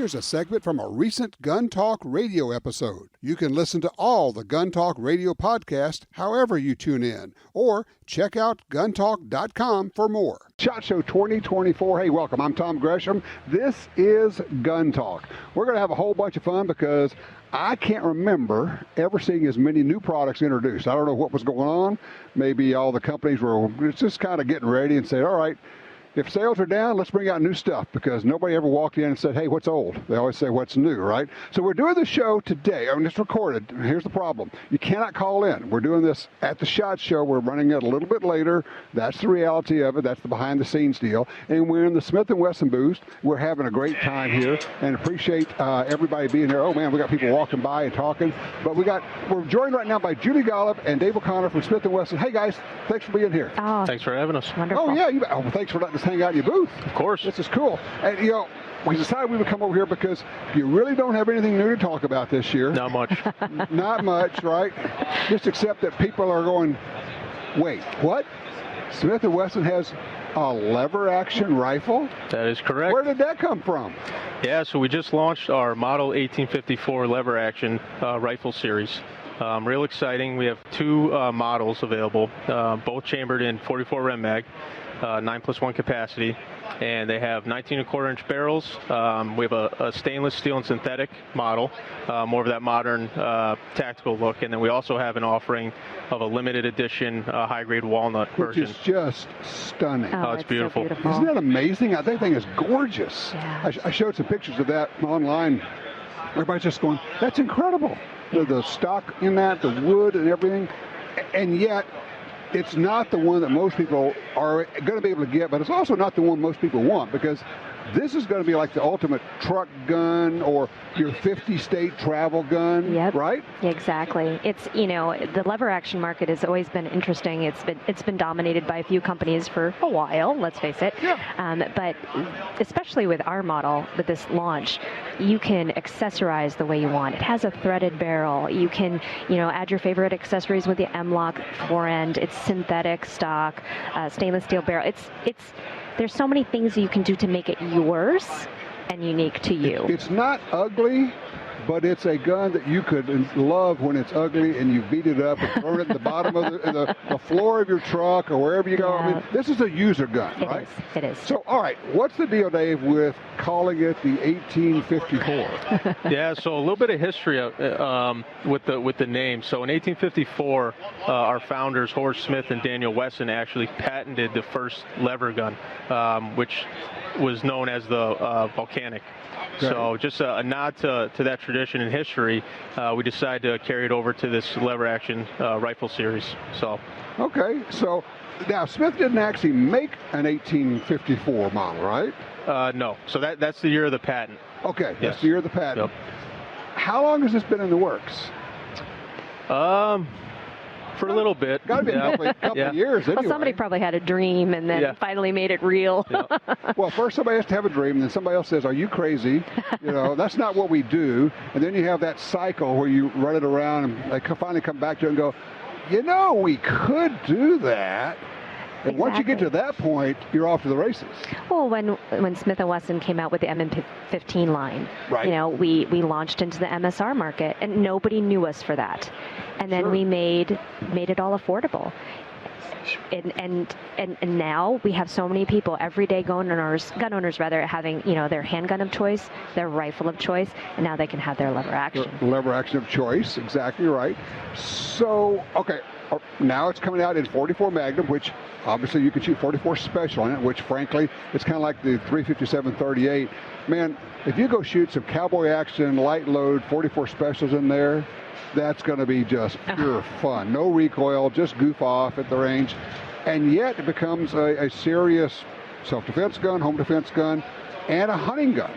Here's a segment from a recent Gun Talk radio episode. You can listen to all the Gun Talk radio podcasts however you tune in, or check out guntalk.com for more. SHOT Show 2024. Hey, welcome. I'm Tom Gresham. This is Gun Talk. We're going to have a whole bunch of fun because I can't remember ever seeing as many new products introduced. I don't know what was going on. Maybe all the companies were just kind of getting ready and said, all right, if sales are down, let's bring out new stuff, because nobody ever walked in and said, hey, what's old? They always say, what's new, right? So we're doing the show today. I mean, it's recorded. Here's the problem. You cannot call in. We're doing this at the SHOT Show. We're running it a little bit later. That's the reality of it. That's the behind-the-scenes deal. And we're in the Smith & Wesson booth. We're having a great time here and appreciate everybody being here. Oh, man, we got people walking by and talking. But we're joined right now by Julie Golob and Dave O'Connor from Smith & Wesson. Hey, guys, thanks for being here. Oh, thanks for having us. Wonderful. Oh, yeah. Thanks for letting us hang out in your booth. Of course. This is cool. And, we decided we would come over here because you really don't have anything new to talk about this year. Not much. Not much, right? Just except that people are going, wait, what? Smith & Wesson has a lever-action rifle? That is correct. Where did that come from? Yeah, so we just launched our Model 1854 lever-action rifle series. Real exciting. We have two models available, both chambered in 44 Rem Mag. 9+1 capacity, and they have 19.25-inch barrels. We have a stainless steel and synthetic model, more of that modern tactical look, and then we also have an offering of a limited edition high-grade walnut version. Which is just stunning. Oh, It's beautiful. So beautiful. Isn't that amazing? That thing is gorgeous. Yeah. I showed some pictures of that online. Everybody's just going, that's incredible. The stock in that, the wood and everything, and yet it's not the one that most people are going to be able to get, but it's also not the one most people want, because this is going to be like the ultimate truck gun or your 50-state travel gun, Yep. right? Exactly. It's, the lever action market has always been interesting. It's been dominated by a few companies for a while, let's face it. Yeah. But especially with our model, with this launch, you can accessorize the way you want. It has a threaded barrel. You can, add your favorite accessories with the M-LOK forend. It's synthetic stock, stainless steel barrel. There's so many things that you can do to make it yours and unique to you. It's not ugly, but it's a gun that you could love when it's ugly and you beat it up and throw it at the bottom of the floor of your truck or wherever you go. Yeah. I mean, this is a user gun, right? It is. So, all right, what's the deal, Dave, with calling it the 1854? Yeah, so a little bit of history with the name. So in 1854, our founders, Horace Smith and Daniel Wesson, actually patented the first lever gun, which was known as the Volcanic. Okay. So just a nod to that tradition and history, we decided to carry it over to this lever-action rifle series. So. Okay, so now Smith didn't actually make an 1854 model, right? No, so that's the year of the patent. Okay, Yes. that's the year of the patent. Yep. How long has this been in the works? For a little bit. Got to be a couple of years anyway. Well, somebody probably had a dream and then finally made it real. Yeah. Well, first somebody has to have a dream, and then somebody else says, are you crazy? That's not what we do. And then you have that cycle where you run it around, and they finally come back to it and go, we could do that. And once you get to that point, you're off to the races. Well, when Smith & Wesson came out with the M15 line, right. We launched into the MSR market, and nobody knew us for that. And then we made it all affordable. And now we have so many people, everyday gun owners having, their handgun of choice, their rifle of choice, and now they can have their lever action. Lever action of choice, exactly right. So, okay, now it's coming out in 44 Magnum, which obviously you can shoot 44 Special in it, which frankly, it's kind of like the 357-38. Man, if you go shoot some cowboy action, light load, 44 Specials in there, that's going to be just pure fun. No recoil, just goof off at the range. And yet it becomes a serious self-defense gun, home defense gun, and a hunting gun.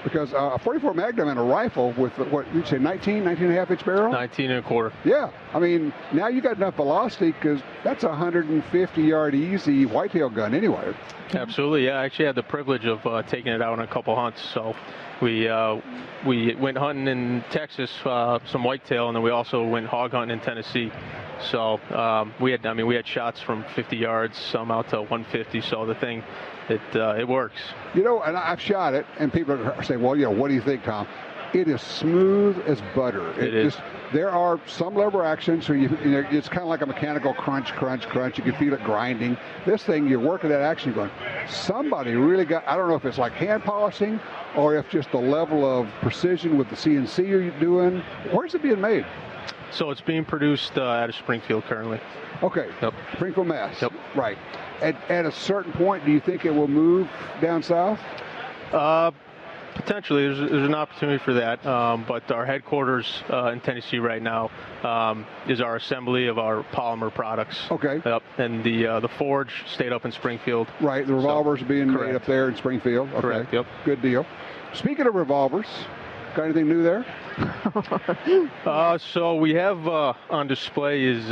Because a 44 Magnum and a rifle with, what you'd say, 19 and a half inch barrel? 19 and a quarter. Yeah. I mean, now you got enough velocity because that's a 150-yard easy whitetail gun anyway. Absolutely, yeah. I actually had the privilege of taking it out on a couple hunts. So we went hunting in Texas, some whitetail, and then we also went hog hunting in Tennessee. So we had shots from 50 yards, some out to 150. So the thing, it works. You know, and I've shot it, and people say, well, you know, what do you think, Tom? It is smooth as butter. It is. There are some lever actions, so it's kind of like a mechanical crunch, crunch, crunch. You can feel it grinding. This thing, you're working that action, you're going, somebody really got, I don't know if it's like hand polishing or if just the level of precision with the CNC you're doing. Where's it being made? So it's being produced out of Springfield currently. Okay. Yep. Springfield, Mass. Yep. Right. At a certain point, do you think it will move down south? Potentially, there's an opportunity for that, but our headquarters in Tennessee right now is our assembly of our polymer products. Okay. Yep. And the forge stayed up in Springfield. Right. The revolvers are being made up there in Springfield. Okay. Correct. Yep. Good deal. Speaking of revolvers, got anything new there? So we have on display is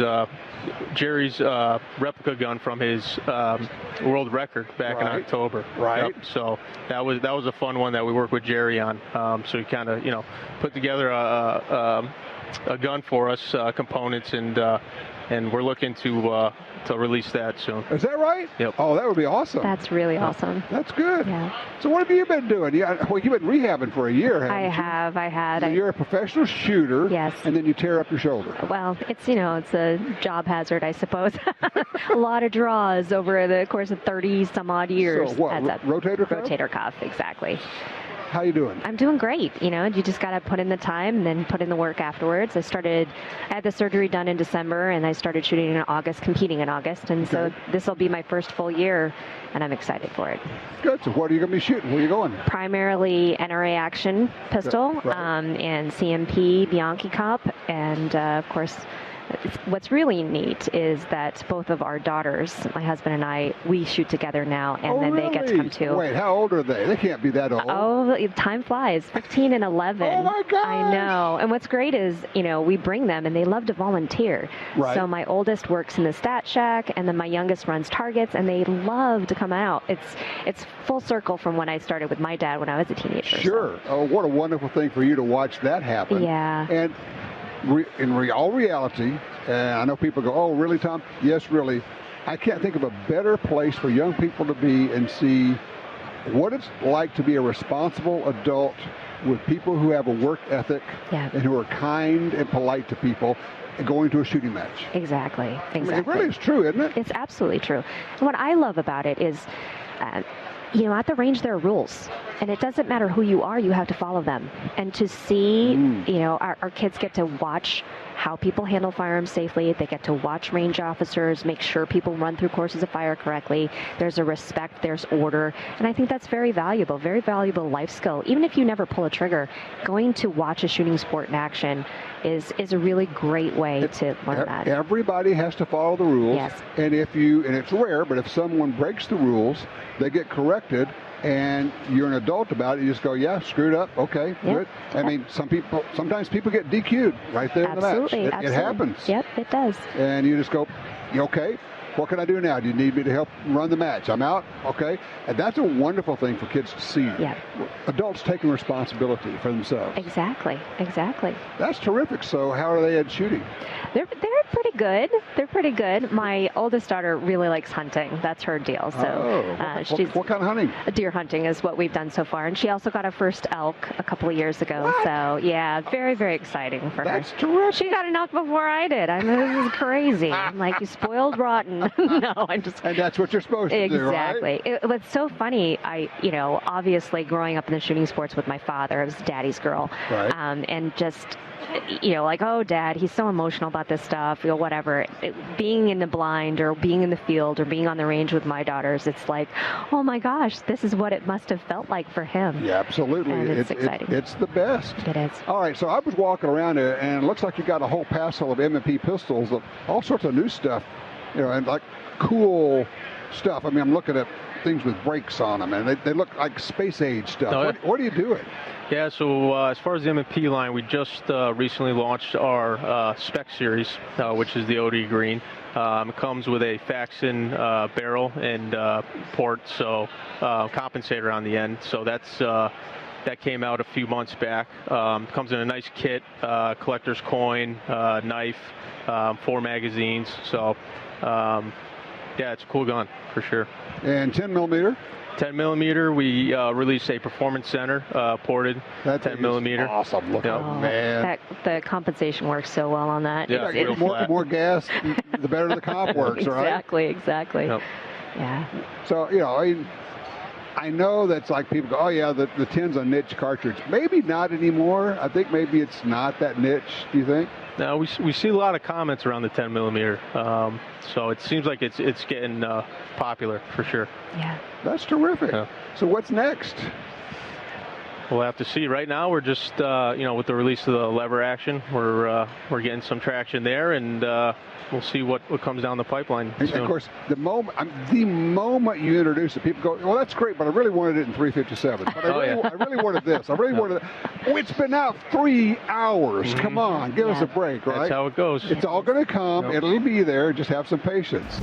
Jerry's replica gun from his world record back in October. Right. Yep. So that was a fun one that we worked with Jerry on. So he kind of put together a gun for us, components, and we're looking to release that soon. Is that right? Yep. Oh, that would be awesome. That's really awesome. That's good. Yeah. So what have you been doing? Well, you've been rehabbing for a year, haven't you? I had. So you're a professional shooter. Yes. And then you tear up your shoulder. Well, it's a job hazard, I suppose. A lot of draws over the course of 30 some odd years. So what? Rotator cuff? Rotator cuff, exactly. How you doing? I'm doing great. You just got to put in the time and then put in the work afterwards. I had the surgery done in December, and I started shooting in August, competing in August. And so this will be my first full year, and I'm excited for it. Good. So what are you going to be shooting? Where are you going? Primarily NRA action pistol, and CMP Bianchi Cup. And, of course, what's really neat is that both of our daughters, my husband and I, we shoot together now, and then they get to come too. Wait, how old are they? They can't be that old. Oh, time flies. 15 and 11. Oh my gosh! I know. And what's great is, we bring them, and they love to volunteer. Right. So my oldest works in the Stat Shack, and then my youngest runs targets, and they love to come out. It's full circle from when I started with my dad when I was a teenager. Sure. So. Oh, what a wonderful thing for you to watch that happen. Yeah. And in all reality, and I know people go, oh, really, Tom? Yes, really. I can't think of a better place for young people to be and see what it's like to be a responsible adult with people who have a work ethic and who are kind and polite to people and going to a shooting match. Exactly. I mean, it really is true, isn't it? It's absolutely true. And what I love about it is, at the range there are rules. And it doesn't matter who you are, you have to follow them. And to see, our kids get to watch how people handle firearms safely. They get to watch range officers, make sure people run through courses of fire correctly. There's a respect, there's order. And I think that's very valuable life skill. Even if you never pull a trigger, going to watch a shooting sport in action is a really great way to learn that. Everybody has to follow the rules. Yes. And and it's rare, but if someone breaks the rules, they get corrected. And you're an adult about it, you just go, yeah, screwed up, okay, good. I mean, sometimes people get DQ'd right there in the match. It happens. Yep, it does. And you just go, you okay? What can I do now? Do you need me to help run the match? I'm out, okay? And that's a wonderful thing for kids to see. Yeah. Adults taking responsibility for themselves. Exactly. That's terrific. So how are they at shooting? They're pretty good. My oldest daughter really likes hunting. That's her deal. So what kind of hunting? Deer hunting is what we've done so far. And she also got her first elk a couple of years ago. What? So, yeah, very, very exciting for her. That's terrific. She got an elk before I did. I mean, this is crazy. I'm like, you spoiled rotten. No, I'm just... And that's what you're supposed to do, right? Exactly. It was so funny. Obviously growing up in the shooting sports with my father, I was daddy's girl. Right. And just... like, oh, Dad, he's so emotional about this stuff, whatever. Being in the blind or being in the field or being on the range with my daughters, it's like, oh my gosh, this is what it must have felt like for him. Yeah, absolutely. And it's exciting. It's the best. It is. All right, so I was walking around there, and it looks like you got a whole passel of M&P pistols, all sorts of new stuff, and like cool stuff. I mean, I'm looking at things with brakes on them, and they look like space age stuff. No, what are you doing? Yeah, so as far as the M&P line, we just recently launched our Spec series, which is the OD Green. It comes with a Faxon barrel and port, so compensator on the end. So that came out a few months back. Comes in a nice kit, collector's coin, knife, 4 magazines. So yeah, it's a cool gun for sure. And 10 millimeter? 10 millimeter, we released a performance center ported That 10 millimeter. Awesome looking, man. The compensation works so well on that. Yeah, more gas, the better the comp works, right? Exactly. Yep. Yeah. So, I know that's like people go, oh yeah, the 10's a niche cartridge. Maybe not anymore. I think maybe it's not that niche. Do you think? No, we see a lot of comments around the 10 millimeter. So it seems like it's getting popular for sure. Yeah. That's terrific. Yeah. So what's next? We'll have to see. Right now, we're just with the release of the lever action, we're getting some traction there, and we'll see what comes down the pipeline And soon. of course, the moment you introduce it, people go, well, that's great, but I really wanted it in 357. But I really wanted this. I really wanted it. Oh, it's been out 3 hours. Come on, give us a break, right? That's how it goes. It's all going to come. Yep. It'll be there. Just have some patience.